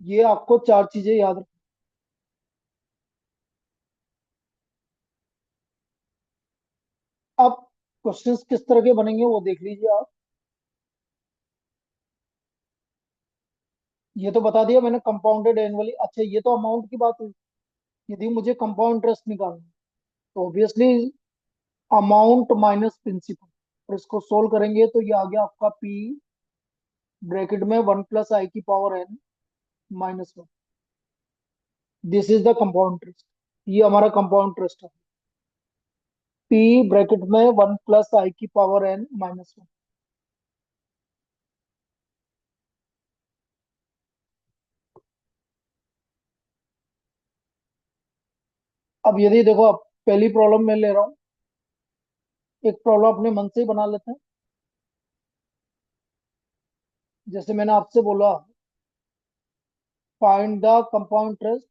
ये आपको चार चीजें याद रख। अब क्वेश्चंस किस तरह के बनेंगे वो देख लीजिए आप। ये तो बता दिया मैंने, कंपाउंडेड एनुअली। अच्छा, ये तो अमाउंट की बात हुई। यदि मुझे कंपाउंड इंटरेस्ट निकालना है तो ऑब्वियसली अमाउंट माइनस प्रिंसिपल, और इसको सोल्व करेंगे तो ये आ गया आपका पी ब्रैकेट में 1 + i⁻n -1। This is the compound interest. ये हमारा कंपाउंड इंटरेस्ट है। पी ब्रैकेट में 1 + i⁻n -1। अब यदि देखो, अब पहली प्रॉब्लम मैं ले रहा हूँ। एक प्रॉब्लम अपने मन से ही बना लेते हैं। जैसे मैंने आपसे बोला, find the compound interest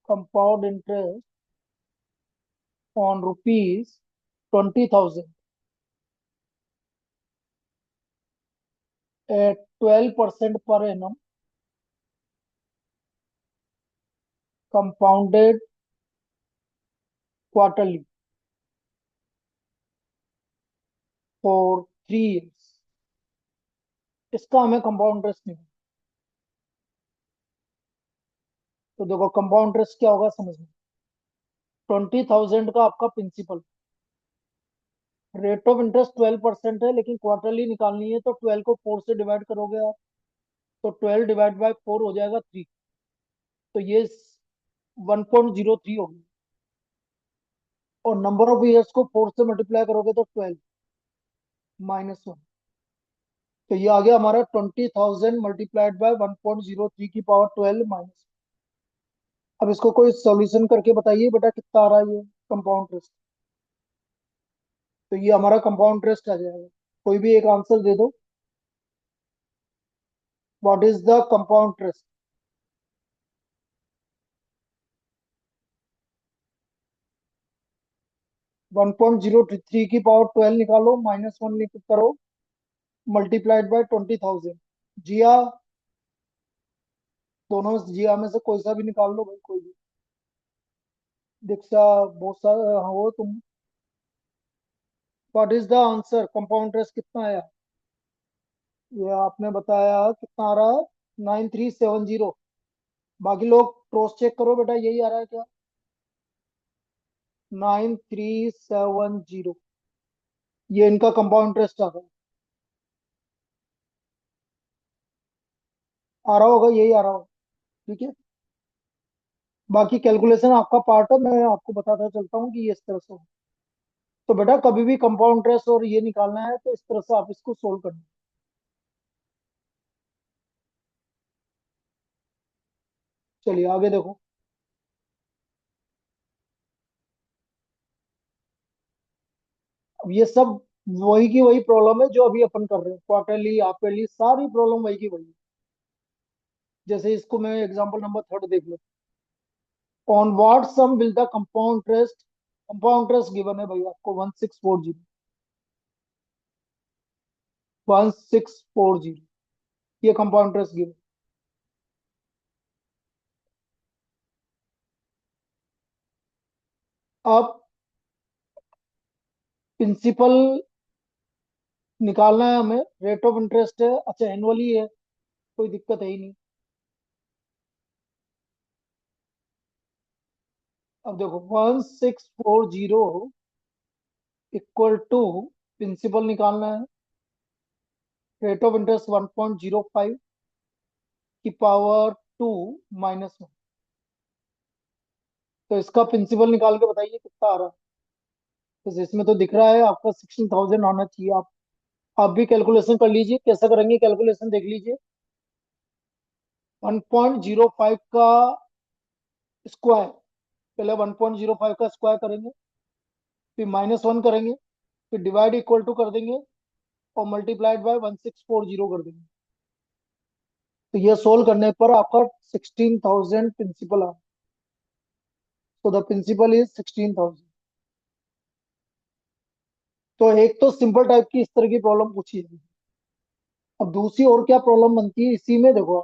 compound interest on ₹20,000 at 12% per annum, compounded quarterly for 3 years। इसका हमें कंपाउंड इंटरेस्ट नहीं। तो देखो, कंपाउंड इंटरेस्ट क्या होगा समझ में। 20,000 का आपका प्रिंसिपल, रेट ऑफ इंटरेस्ट 12% है, लेकिन क्वार्टरली निकालनी है तो 12 को 4 से डिवाइड करोगे आप, तो 12 ÷ 4 हो जाएगा 3। तो ये 1.03 होगी। और नंबर ऑफ ईयर्स को 4 से मल्टीप्लाई करोगे तो 12 -1। तो ये आ गया हमारा 20,000 मल्टीप्लाइड बाय 1.03 की पावर 12 माइनस। अब इसको कोई सॉल्यूशन करके बताइए बेटा, कितना आ रहा है ये कंपाउंड इंटरेस्ट। तो ये हमारा कंपाउंड इंटरेस्ट आ जाएगा। कोई भी एक आंसर दे दो। What is the compound interest. 1.03 की पावर 12 निकालो, -1 करो, मल्टीप्लाइड बाय 20,000। जिया, दोनों जिया में से कोई सा भी निकाल लो भाई, कोई भी। दीक्षा, बहुत सारा हो तुम। What is the answer, compound interest कितना आया। ये आपने बताया कितना आ रहा है, 9370। बाकी लोग क्रॉस चेक करो बेटा, यही आ रहा है क्या। 9370, ये इनका कंपाउंड इंटरेस्ट आ रहा है। आ रहा होगा, यही आ रहा होगा। ठीक है। बाकी कैलकुलेशन आपका पार्ट है, मैं आपको बताता चलता हूँ कि ये इस तरह से हो। तो बेटा कभी भी कंपाउंड इंटरेस्ट और ये निकालना है तो इस तरह से आप इसको सोल्व करना। चलिए आगे देखो। अब ये सब वही की वही प्रॉब्लम है जो अभी अपन कर रहे हैं, क्वार्टरली हाफली सारी प्रॉब्लम वही की वही है। जैसे इसको मैं एग्जांपल नंबर थर्ड देख लो। On what sum will the compound interest given है भाई आपको 1640 ये कंपाउंड इंटरेस्ट गिवन। अब प्रिंसिपल निकालना है हमें, रेट ऑफ इंटरेस्ट है, अच्छा एनुअली है, कोई दिक्कत है ही नहीं। अब देखो 1640 इक्वल टू, प्रिंसिपल निकालना है, रेट ऑफ इंटरेस्ट 1.05 की पावर 2 -1। तो इसका प्रिंसिपल निकाल के बताइए कितना आ रहा है। तो इसमें तो दिख रहा है आपका 16,000 आना चाहिए। आप भी कैलकुलेशन कर लीजिए, कैसा करेंगे कैलकुलेशन देख लीजिए। 1.05 का स्क्वायर, पहले 1.05 का स्क्वायर करेंगे, फिर -1 करेंगे, फिर डिवाइड इक्वल टू कर देंगे, और मल्टीप्लाइड बाय 1640 कर देंगे। तो ये सोल्व करने पर आपका 16,000 प्रिंसिपल आ। तो द प्रिंसिपल इज 16,000। तो एक तो सिंपल टाइप की इस तरह की प्रॉब्लम पूछी है। अब दूसरी और क्या प्रॉब्लम बनती है इसी में, देखो,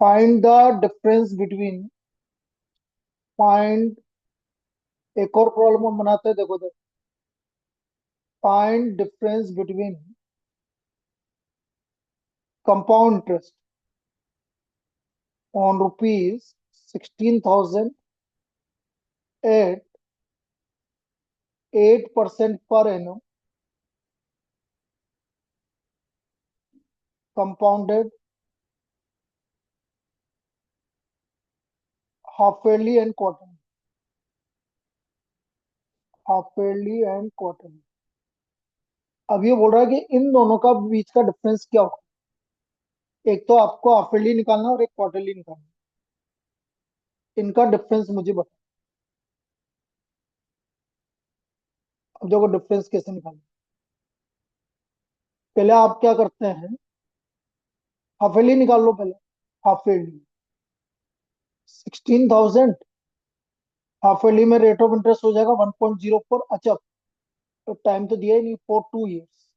find the difference between, find, एक और प्रॉब्लम हम बनाते हैं, देखो देखो, find difference between compound interest on rupees 16,000 at 8% per annum compounded half yearly and quarterly, half yearly and quarterly. अब ये बोल रहा है कि इन दोनों का बीच का डिफरेंस क्या होगा। एक तो आपको हाफ ईयरली निकालना है और एक क्वार्टरली निकालना है। इनका डिफरेंस मुझे बताओ। अब देखो डिफरेंस कैसे निकालना। पहले आप क्या करते हैं, हाफ ईयरली निकाल लो पहले। हाफ ईयरली 16,000, हाफ ईयरली में रेट ऑफ इंटरेस्ट हो जाएगा 1.04। अच्छा, तो टाइम तो दिया ही नहीं, फॉर 2 ईयर्स,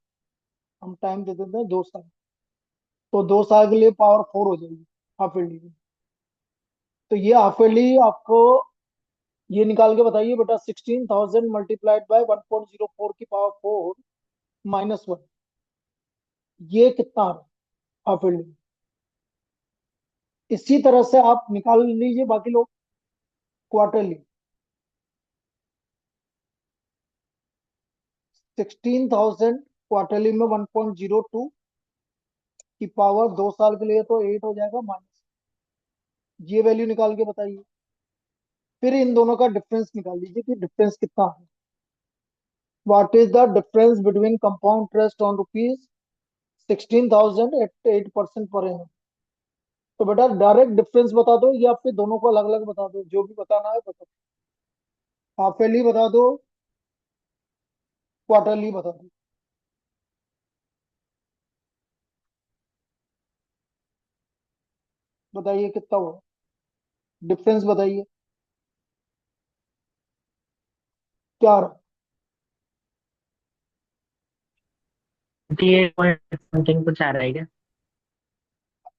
हम टाइम दे देते हैं 2 साल। तो 2 साल के लिए पावर 4 हो जाएगी हाफ ईयरली में। तो ये हाफ ईयरली आपको ये निकाल के बताइए बेटा, 16,000 मल्टीप्लाइड बाय 1.04 की पावर 4 -1, ये कितना आ रहा है हाफ ईयरली। इसी तरह से आप निकाल लीजिए बाकी लोग क्वार्टरली। 16,000 क्वार्टरली में 1.02 की पावर 2 साल के लिए तो 8 हो जाएगा माइनस, ये वैल्यू निकाल के बताइए। फिर इन दोनों का डिफरेंस निकाल लीजिए कि डिफरेंस कितना है। What is the difference between compound interest on rupees 16,000 at 8% per annum. तो बेटा डायरेक्ट डिफरेंस बता दो या फिर दोनों को अलग अलग बता दो, जो भी बताना है बता दो। हाफ ईयरली बता दो, क्वार्टरली बता दो। बताइए कितना हुआ, डिफरेंस बताइए क्या आ रहा है। 28 समथिंग कुछ आ रहा है क्या?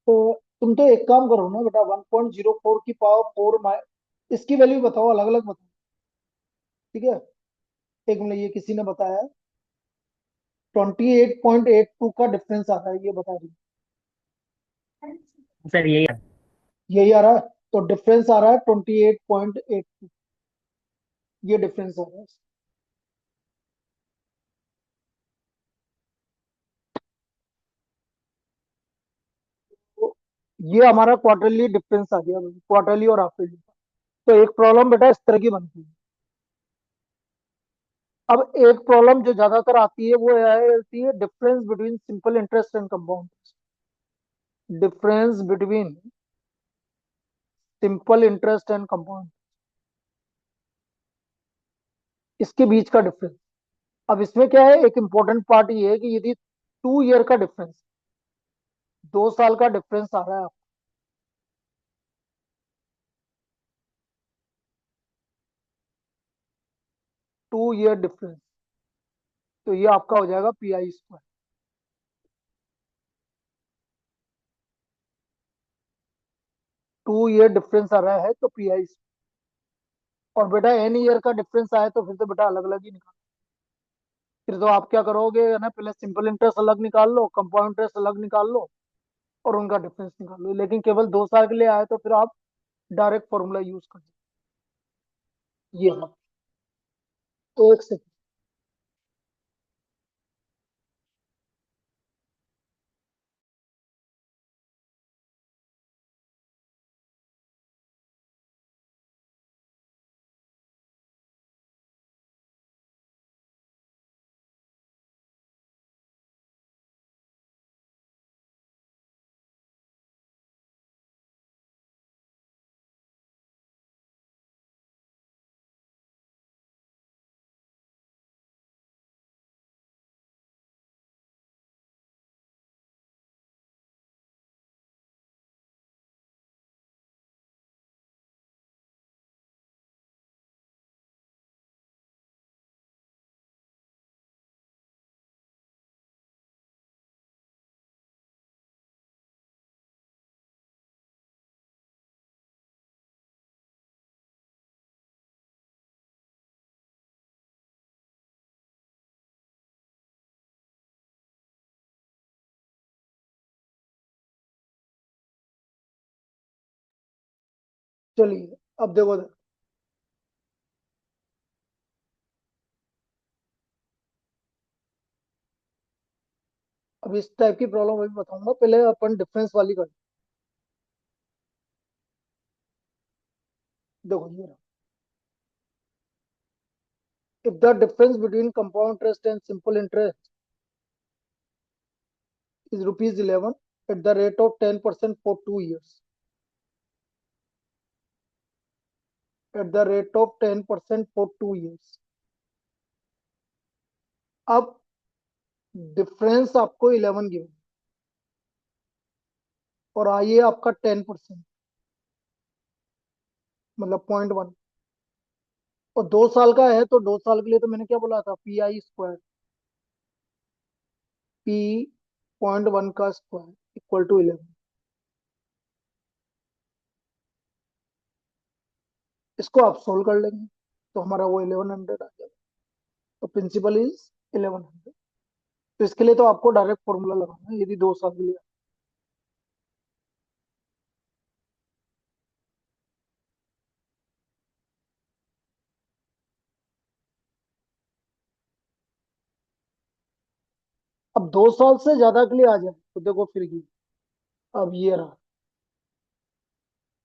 तो तुम तो एक काम करो ना बेटा, 1.04 की पावर 4 इसकी वैल्यू बताओ, अलग अलग बताओ। ठीक है, एक मिनट, ये किसी ने बताया 28.82 का डिफरेंस आ रहा है, ये बता रही सर यही है। यही आ रहा है, तो डिफरेंस आ रहा है 28.82, ये डिफरेंस आ रहा है। तो ये हमारा क्वार्टरली डिफरेंस आ गया, क्वार्टरली और हाफ ईयरली। तो एक प्रॉब्लम बेटा इस तरह की बनती है। अब एक प्रॉब्लम जो ज्यादातर आती है वो आती है difference between simple interest and compound. Difference between simple interest and compound, इसके बीच का डिफरेंस। अब इसमें क्या है, एक इंपॉर्टेंट पार्ट ये है कि यदि 2 ईयर का डिफरेंस, 2 साल का डिफरेंस आ रहा है, 2 ईयर डिफरेंस, तो ये आपका हो जाएगा PI²। 2 ईयर डिफरेंस आ रहा है तो PI। और बेटा N ईयर का डिफरेंस आए तो फिर तो बेटा अलग अलग ही निकाल। फिर तो आप क्या करोगे है ना, पहले सिंपल इंटरेस्ट अलग निकाल लो, कंपाउंड इंटरेस्ट अलग निकाल लो, और उनका डिफरेंस निकाल लो। लेकिन केवल 2 साल के लिए आए तो फिर आप डायरेक्ट फॉर्मूला यूज कर। ये हाँ, तो एक सेकंड। चलिए अब देखो, अब इस टाइप की प्रॉब्लम अभी बताऊंगा, पहले अपन डिफरेंस वाली कर। देखो ये रहा, if the difference between compound interest and simple interest is rupees 11 at the rate of 10% for 2 years, at the rate of 10% for 2 years, अब डिफरेंस आपको 11 गिवन और आइए आपका 10%, मतलब 0.1, और 2 साल का है, तो 2 साल के लिए तो मैंने क्या बोला था, PI स्क्वायर, P 0.1 का स्क्वायर इक्वल टू 11। इसको आप सोल्व कर लेंगे तो हमारा वो 1100 आ जाएगा। तो प्रिंसिपल इज 1100। तो इसके लिए तो आपको डायरेक्ट फॉर्मूला लगाना है, यदि 2 साल के लिए। अब 2 साल से ज्यादा के लिए आ जाए तो देखो फिर ये, अब ये रहा,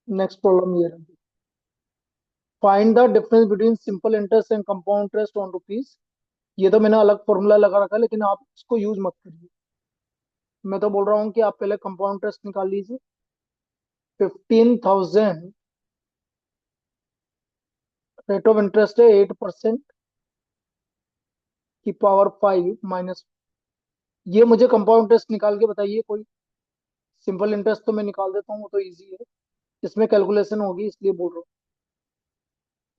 नेक्स्ट प्रॉब्लम ये रहा, find the difference between simple interest and compound interest on rupees. ये तो मैंने अलग फॉर्मूला लगा रखा है, लेकिन आप इसको यूज मत करिए। मैं तो बोल रहा हूँ कि आप पहले कंपाउंड इंटरेस्ट निकाल लीजिए। 15,000, रेट ऑफ इंटरेस्ट है 8% की पावर 5 माइनस। ये मुझे कंपाउंड इंटरेस्ट निकाल के बताइए कोई। सिंपल इंटरेस्ट तो मैं निकाल देता हूँ, वो तो इजी है, इसमें कैलकुलेशन होगी इसलिए बोल रहा हूँ।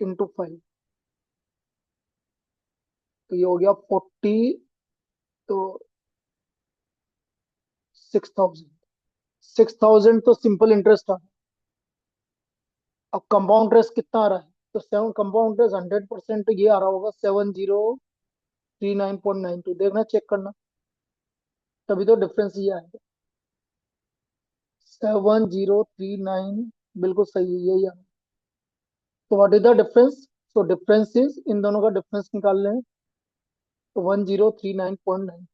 × 5, तो ये हो गया 40, तो 6,000। 6,000 तो सिंपल इंटरेस्ट आ रहा है। अब कंपाउंड इंटरेस्ट कितना आ रहा है, तो 7 कंपाउंड इंटरेस्ट 100%, तो ये आ रहा होगा 7039.92। देखना, चेक करना, तभी तो डिफरेंस ये आएगा। 7039, बिल्कुल सही है, यही आ रहा है। तो व्हाट इज द डिफरेंस? तो डिफरेंस इज, इन दोनों का डिफरेंस निकाल लें, तो 1039.9,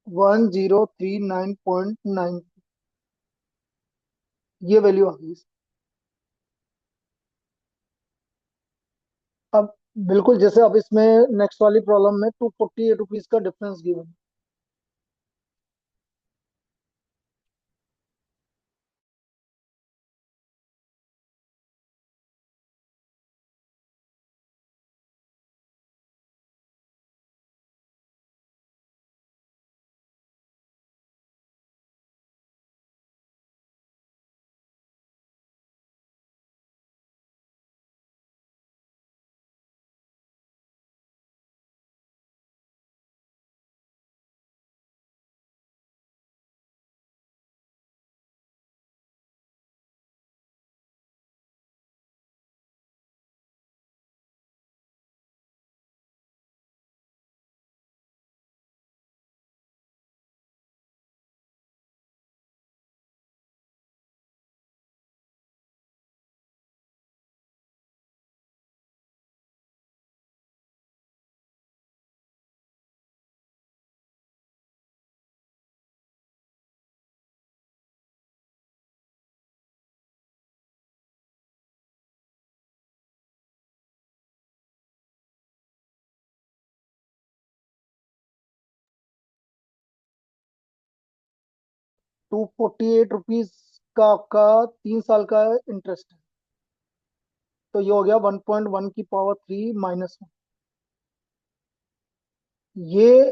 1039.9, ये वैल्यू आ गई। अब बिल्कुल जैसे अब इसमें नेक्स्ट वाली प्रॉब्लम में 248 रुपीज का डिफरेंस गिवन। 248 रुपीज का आपका 3 साल का इंटरेस्ट है, तो ये हो गया 1.1 की पावर 3 -1। ये,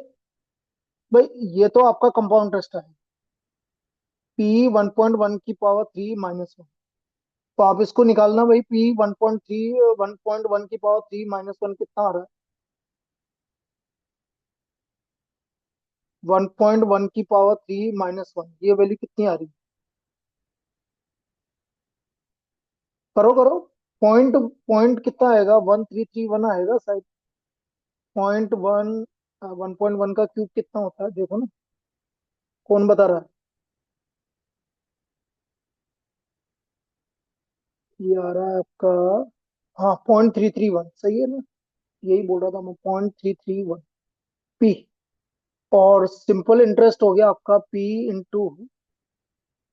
भाई ये तो आपका कंपाउंड इंटरेस्ट है, P 1.1 की पावर 3 -1। तो आप इसको निकालना भाई, P 1.3, 1.1 की पावर 3 -1 कितना आ रहा है? 1.1 की पावर 3 -1, ये वैल्यू कितनी आ रही है? करो करो, पॉइंट पॉइंट कितना आएगा, 1331 आएगा शायद। 0.1, 1.1 का क्यूब कितना होता है देखो ना, कौन बता रहा है? ये आ रहा है आपका, हाँ 0.331 सही है ना, यही बोल रहा था मैं, 0.331 पी। और सिंपल इंटरेस्ट हो गया आपका पी इंटू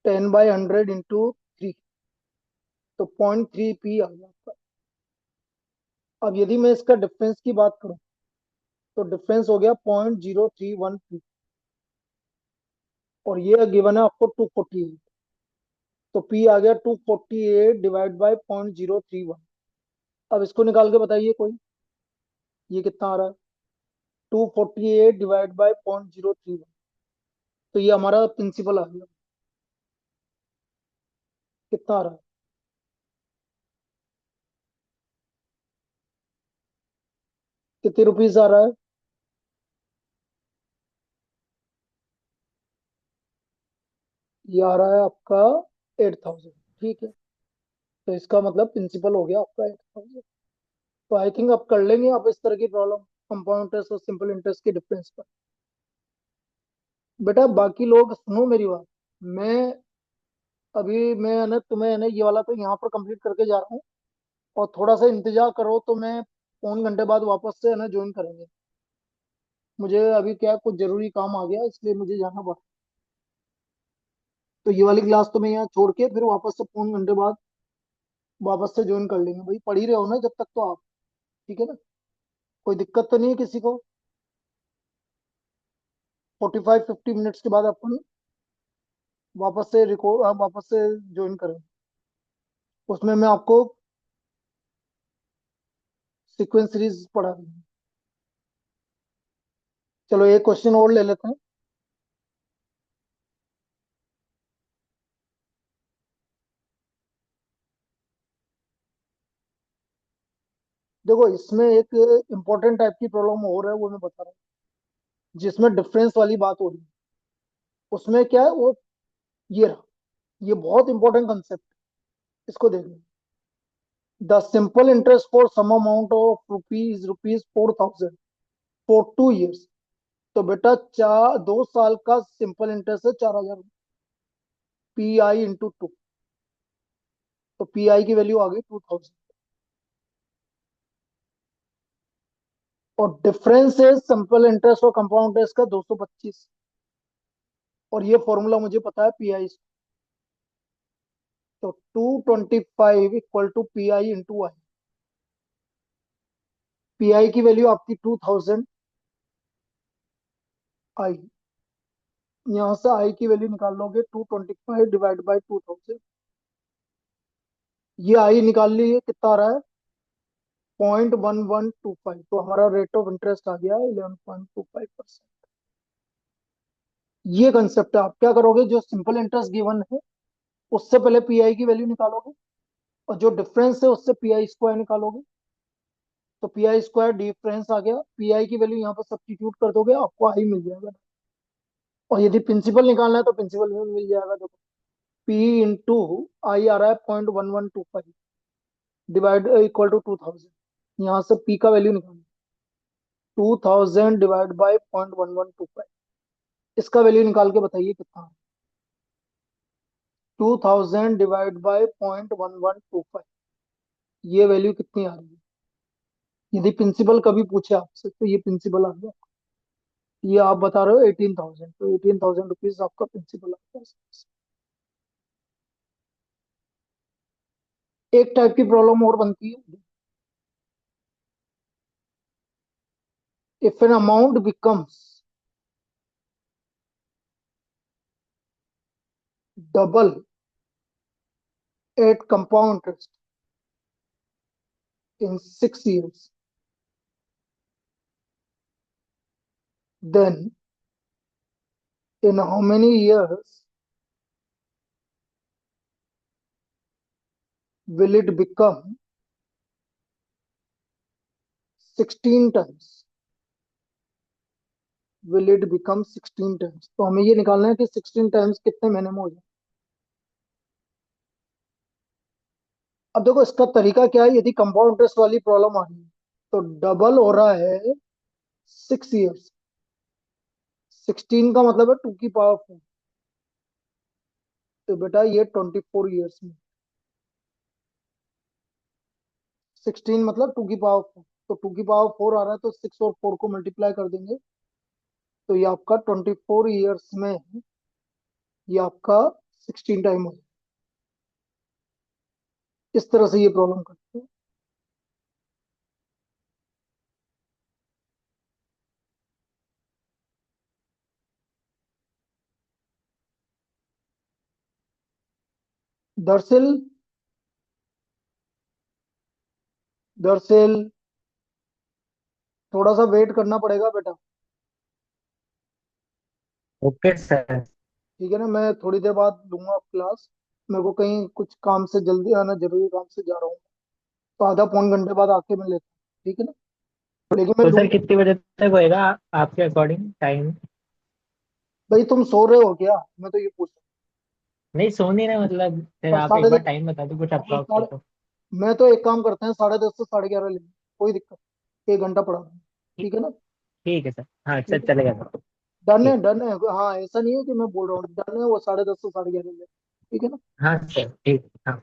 10/100 इंटू 3, तो 0.3 पी आ गया आपका। अब यदि मैं इसका डिफरेंस की बात करूं, तो डिफरेंस हो गया 0.031 पी, और ये गिवन है आपको 248, तो पी आ गया 248 डिवाइड बाय 0.031। अब इसको निकाल के बताइए कोई, ये कितना आ रहा है, 248 डिवाइड बाय 0.031, तो ये हमारा प्रिंसिपल आ गया, कितना आ रहा है, कितने रुपीज आ रहा है, ये आ रहा है आपका 8,000। ठीक है, तो इसका मतलब प्रिंसिपल हो गया आपका 8,000। तो आई थिंक आप कर लेंगे आप इस तरह की प्रॉब्लम, कंपाउंड इंटरेस्ट और सिंपल इंटरेस्ट के डिफरेंस पर। बेटा बाकी लोग सुनो मेरी बात, मैं अभी मैं है ना तुम्हें है ना ये वाला तो यहाँ पर कंप्लीट करके जा रहा हूँ, और थोड़ा सा इंतजार करो, तो मैं पौन घंटे बाद वापस से है ना ज्वाइन करेंगे। मुझे अभी क्या है, कुछ जरूरी काम आ गया, इसलिए मुझे जाना पड़ा। तो ये वाली क्लास तो मैं यहाँ छोड़ के फिर वापस से पौन घंटे बाद वापस से ज्वाइन कर लेंगे। भाई पढ़ ही रहे हो ना जब तक, तो आप ठीक है ना, कोई दिक्कत तो नहीं है किसी को। 45-50 मिनट्स के बाद अपन वापस से रिकॉर्ड वापस से ज्वाइन करें, उसमें मैं आपको सीक्वेंस सीरीज पढ़ा दूंगी। चलो एक क्वेश्चन और ले लेते हैं। देखो इसमें एक इंपॉर्टेंट टाइप की प्रॉब्लम और है, वो मैं बता रहा हूँ, जिसमें डिफरेंस वाली बात हो रही है। उसमें क्या है वो, ये रहा, ये बहुत इंपॉर्टेंट कंसेप्ट, इसको देखना। The simple interest for some amount of rupees 4,000 for 2 years। तो बेटा 2 साल का सिंपल इंटरेस्ट है 4,000, पी आई इंटू 2, तो पी आई की वैल्यू आ गई 2,000। और डिफरेंस है सिंपल इंटरेस्ट और कंपाउंड इंटरेस्ट का 225, और ये फॉर्मूला मुझे पता है पी आई। तो 225 equal to P I into I. P I की वैल्यू आपकी 2,000 आई, यहां से आई की वैल्यू निकाल लोगे 225 डिवाइड बाई 2,000। ये आई निकाल ली, ये कितना आ रहा है, 0.1125, तो हमारा रेट ऑफ इंटरेस्ट आ गया 11.25%। ये कंसेप्ट है। आप क्या करोगे, जो सिंपल इंटरेस्ट गिवन है उससे पहले पी आई की वैल्यू निकालोगे, और जो डिफरेंस है उससे पी आई स्क्वायर निकालोगे, तो पी आई स्क्वायर डिफरेंस आ गया, पी आई की वैल्यू यहाँ पर सब्स्टिट्यूट कर दोगे, आपको आई मिल जाएगा। और यदि प्रिंसिपल निकालना है तो प्रिंसिपल में मिल जाएगा, देखो पी इंटू आई आ रहा है 0.1125 डिवाइड इक्वल टू 2,000। यहाँ से पी का वैल्यू निकालना, 2,000 डिवाइड बाई 0.1125, इसका वैल्यू निकाल के बताइए कितना है। 2,000 डिवाइड बाई 0.1125, ये वैल्यू कितनी आ रही है। यदि प्रिंसिपल कभी पूछे आपसे तो ये प्रिंसिपल आ गया। ये आप बता रहे हो 18,000, तो 18,000 रुपीज आपका प्रिंसिपल आ गया। एक टाइप की प्रॉब्लम और बनती है, if an amount becomes double at compound interest in 6 years, then in how many years will it become 16 times? Will it become 16 times? तो हमें ये निकालना है कि 16 टाइम्स कितने महीने में हो जाए। अब देखो इसका तरीका क्या है, यदि कंपाउंड इंटरेस्ट वाली प्रॉब्लम आ रही है, तो डबल हो रहा है 6 years, 16 का मतलब है 2 की पावर 4, तो बेटा ये 24 years में। 16 मतलब 2 की पावर 4, तो 2 की पावर 4 आ रहा है, तो 6 और 4 को मल्टीप्लाई कर देंगे, तो ये आपका 24 ईयर्स में ये आपका 16 टाइम हो जाएगा। इस तरह से ये प्रॉब्लम करते हैं। दरअसल दरअसल थोड़ा सा वेट करना पड़ेगा बेटा। Okay sir. ठीक है ना, मैं थोड़ी देर बाद लूंगा क्लास। मेरे को कहीं कुछ काम से जल्दी आना, जरूरी काम से जा रहा हूँ, तो आधा पौन घंटे बाद आके मिल लेता हूँ, ठीक है ना। लेकिन मैं तो सर लूंगा। कितने बजे तक होएगा आपके अकॉर्डिंग टाइम? भाई तुम सो रहे हो क्या, मैं तो ये पूछ रहा नहीं, सो नहीं रहे मतलब, फिर हूँ। आप एक साढ़े बार दस टाइम बता दो कुछ अरे अप्रॉक्स साढ़े तो। मैं तो एक काम करते हैं, 10:30 से 11:30 लेंगे, कोई दिक्कत, 1 घंटा पढ़ा दूंगा। ठीक। ठीक है ना। ठीक है सर, हाँ सर, ठीक है, चलेगा सर। डन है ठीक। डन है। हाँ ऐसा नहीं है कि मैं बोल रहा हूँ, डन है, वो 10:30 से 11:30 ले, ठीक है ना। हाँ सर, ठीक, हाँ।